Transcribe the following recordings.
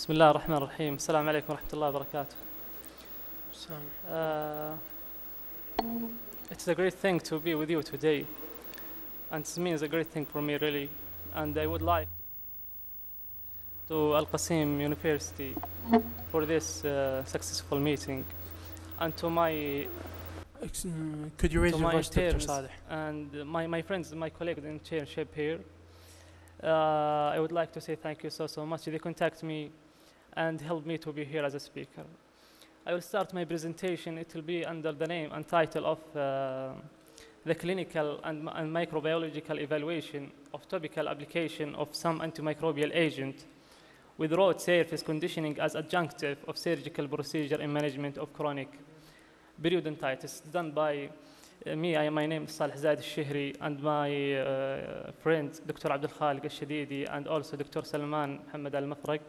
بسم الله الرحمن الرحيم. السلام عليكم ورحمة الله وبركاته. It's a great thing to be with you today, and it means a great thing for me really, and I would like to Al-Qasim University for this successful meeting, and to my Could you raise your voice, Dr. terms Saleh? and my friends, my colleagues in chairship here. I would like to say thank you so much. They contact me and help me to be here as a speaker. I will start my presentation. It will be under the name and title of the clinical and microbiological evaluation of topical application of some antimicrobial agent with road surface conditioning as adjunctive of surgical procedure in management of chronic periodontitis, done by me. My name is Zaid Shehri, and my friend Dr. Abdul-Khaliq and also Dr. Salman Muhammad al-Mafraq.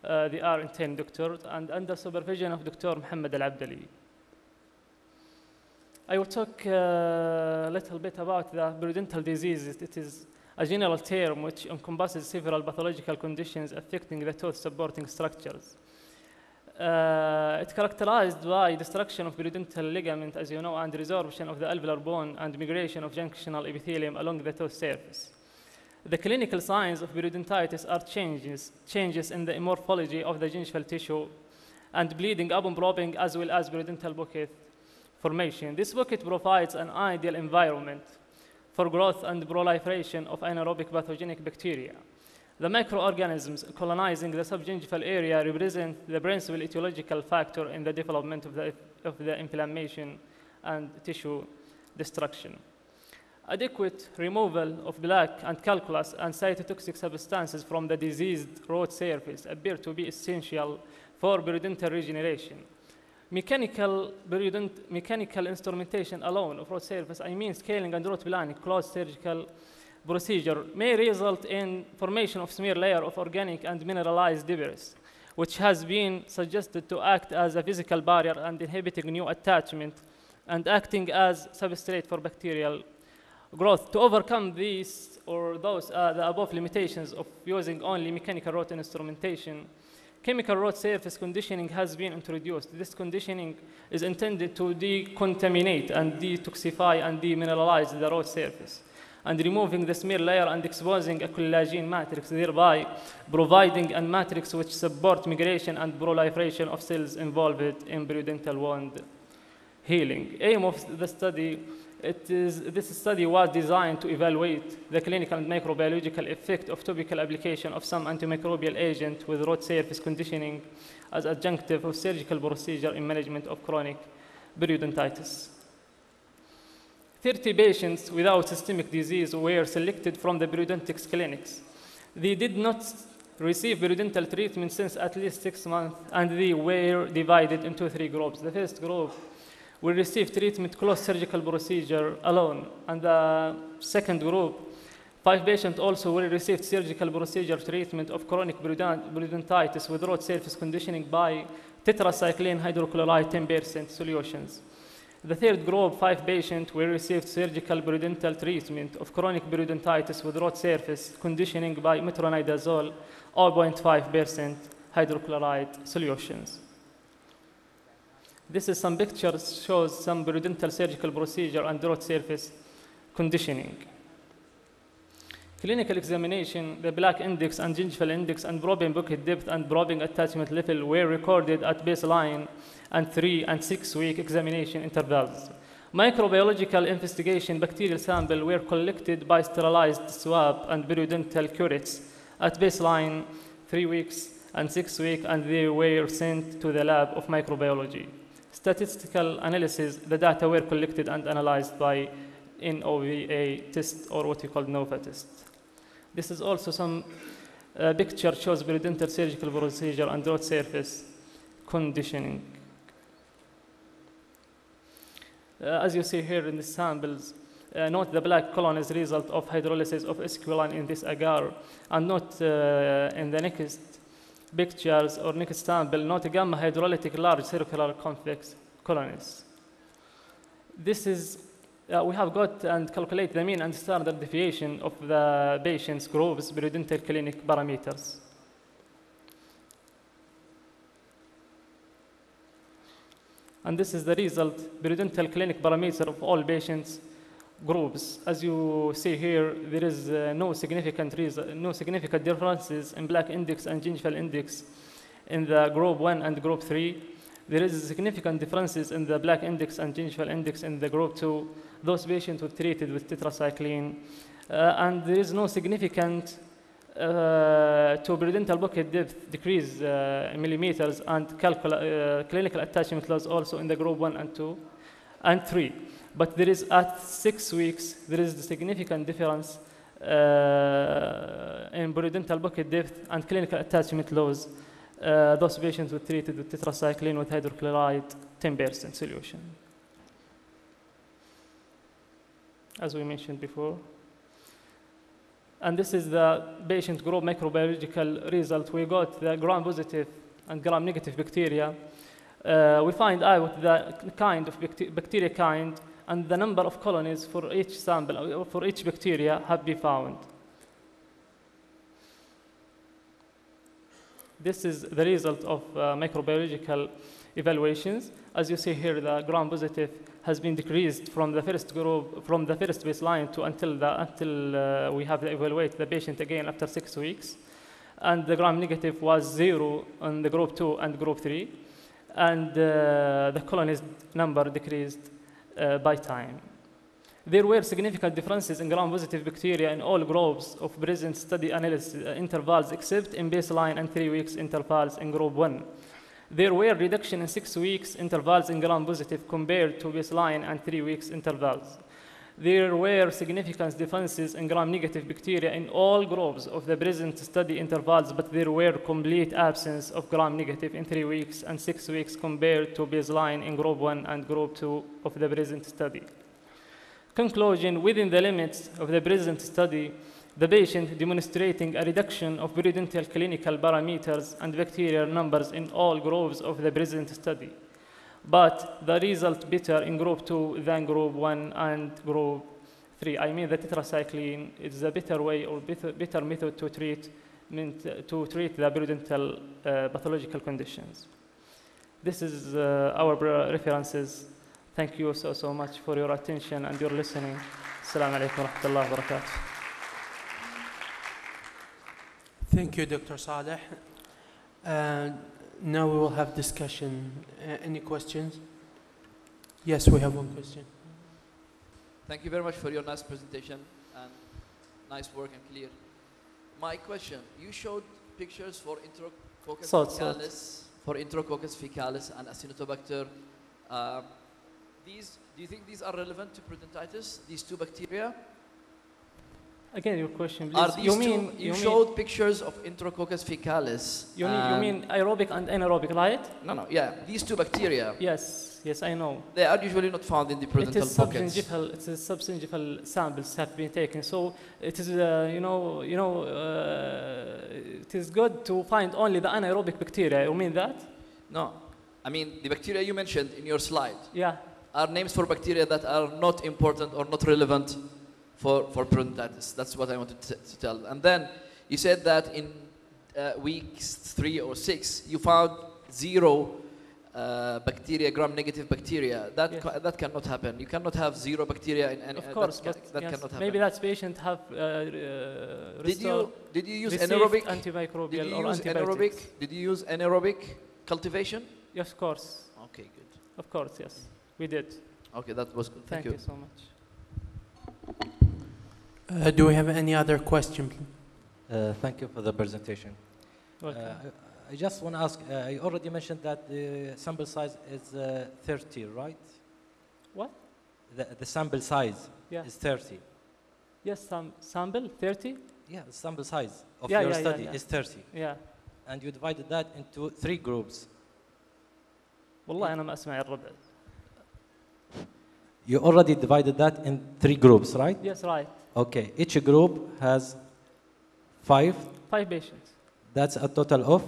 They are intern doctors and under supervision of Dr. Muhammad al-Abdali. I will talk a little bit about the periodontal disease. It is a general term which encompasses several pathological conditions affecting the tooth supporting structures. It's characterized by destruction of periodontal ligament, as you know, and resorption of the alveolar bone and migration of junctional epithelium along the tooth surface. The clinical signs of periodontitis are changes in the morphology of the gingival tissue and bleeding upon probing, as well as periodontal pocket formation. This pocket provides an ideal environment for growth and proliferation of anaerobic pathogenic bacteria. The microorganisms colonizing the subgingival area represent the principal etiological factor in the development of the inflammation and tissue destruction. Adequate removal of plaque and calculus and cytotoxic substances from the diseased root surface appear to be essential for periodontal regeneration. Mechanical instrumentation alone of root surface, I mean scaling and root planning, closed surgical procedure, may result in formation of smear layer of organic and mineralized debris, which has been suggested to act as a physical barrier and inhibiting new attachment and acting as substrate for bacterial growth. To overcome these or those the above limitations of using only mechanical root instrumentation, chemical root surface conditioning has been introduced. This conditioning is intended to decontaminate and detoxify and demineralize the root surface, and removing the smear layer and exposing a collagen matrix, thereby providing a matrix which supports migration and proliferation of cells involved in periodontal wound healing. Aim of the study, this study was designed to evaluate the clinical and microbiological effect of topical application of some antimicrobial agent with root surface conditioning as adjunctive of surgical procedure in management of chronic periodontitis. 30 patients without systemic disease were selected from the periodontics clinics. They did not receive periodontal treatment since at least 6 months, and they were divided into 3 groups. The first group will receive treatment closed surgical procedure alone, and the second group, 5 patients also will receive surgical procedure treatment of chronic periodontitis with root surface conditioning by tetracycline hydrochloride 10% solutions. The third group, 5 patients, will receive surgical periodontal treatment of chronic periodontitis with root surface conditioning by metronidazole 0.5% hydrochloride solutions. This is some pictures shows some periodontal surgical procedure and root surface conditioning. Clinical examination, the plaque index and gingival index and probing pocket depth and probing attachment level were recorded at baseline and 3 and 6 week examination intervals. Microbiological investigation bacterial sample were collected by sterilized swab and periodontal curettes at baseline 3 weeks and 6 weeks, and they were sent to the lab of microbiology. Statistical analysis, the data were collected and analyzed by NOVA test, or what we call NOVA test. This is also some picture shows periodontal surgical procedure and root surface conditioning. As you see here in the samples, note the black column is result of hydrolysis of esquiline in this agar, and note in the next pictures or next sample, note gamma hydrolytic large circular convex colonies. This is we have got and calculate the mean and standard deviation of the patient's groups periodontal clinic parameters. And this is the result, periodontal clinic parameter of all patients groups. As you see here, there is no significant differences in black index and gingival index in the group 1 and group 3. There is significant differences in the black index and gingival index in the group 2. Those patients were treated with tetracycline. And there is no significant to periodontal pocket depth decrease in millimeters and clinical attachment loss also in the group 1 and 2 and 3. But there is at 6 weeks, there is a significant difference in periodontal pocket depth and clinical attachment loss. Those patients were treated with tetracycline with hydrochloride 10% solution. As we mentioned before. And this is the patient group microbiological result. We got the gram-positive and gram-negative bacteria. We find out the kind of bacteria kind and the number of colonies for each sample, for each bacteria have been found. This is the result of microbiological evaluations. As you see here, the gram-positive has been decreased from the first group, from the first baseline to until we have to evaluate the patient again after 6 weeks. And the gram-negative was 0 on the group 2 and group 3. And the colonies number decreased by time. There were significant differences in gram-positive bacteria in all groups of present study analysis intervals except in baseline and 3 weeks intervals in group 1. There were reduction in 6 weeks intervals in gram-positive compared to baseline and 3 weeks intervals. There were significant differences in gram-negative bacteria in all groups of the present study intervals, but there were complete absence of gram-negative in 3 weeks and 6 weeks compared to baseline in group 1 and group 2 of the present study. Conclusion, within the limits of the present study, the patient demonstrating a reduction of periodontal clinical parameters and bacterial numbers in all groups of the present study. But the result better in group 2 than group 1 and group 3. I mean the tetracycline is a better way or better method to treat the periodontal pathological conditions. This is our references. Thank you so much for your attention and your listening. Assalamu alaikum wa rahmatullahi wa barakatuh. Thank you, Dr. Saleh. Now we will have discussion. Any questions? Yes, we have one question. Thank you very much for your nice presentation and nice work and clear. My question, you showed pictures for Enterococcus fecalis and Acinetobacter. Do you think these are relevant to periodontitis, these two bacteria? Again, your question, please. You showed pictures of Enterococcus fecalis. You mean aerobic and anaerobic, right? No, yeah. These two bacteria. Yes, I know. They are usually not found in the periodontal pockets. It is subgingival samples have been taken. So it is, it is good to find only the anaerobic bacteria. You mean that? No. I mean, the bacteria you mentioned in your slide. Yeah. Are names for bacteria that are not important or not relevant for periodontitis. That's what I wanted to tell. And then you said that in weeks 3 or 6, you found 0 bacteria, gram-negative bacteria. That cannot happen. You cannot have 0 bacteria in any. Of course, that cannot happen. Maybe that patient have did you use anaerobic antimicrobial or antibiotics? Did you use anaerobic cultivation? Yes, of course. Okay, good. Of course, yes, we did. Okay, that was good. Thank you so much. Do we have any other question? Thank you for the presentation. I just want to ask, you already mentioned that the sample size is 30, right? What? The sample size is 30. Yes, sample 30? Yeah, the sample size of your study is 30. Yeah. And you divided that into 3 groups. والله أنا ما أسمع الربع. You already divided that in 3 groups, right? Yes, right. Okay, each group has 5 patients. That's a total of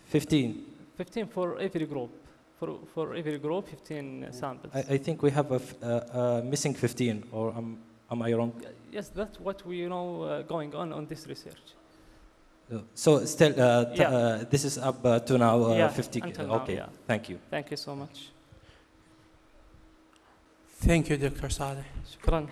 15. 15 for every group. For every group, 15 samples. I think we have a missing 15, or am I wrong? Yes, that's what we know going on this research. So still, Yeah. this is up to now Yeah, 50. until now, Okay, yeah. thank you. Thank you so much. Thank you, Dr. Saleh. شكرا.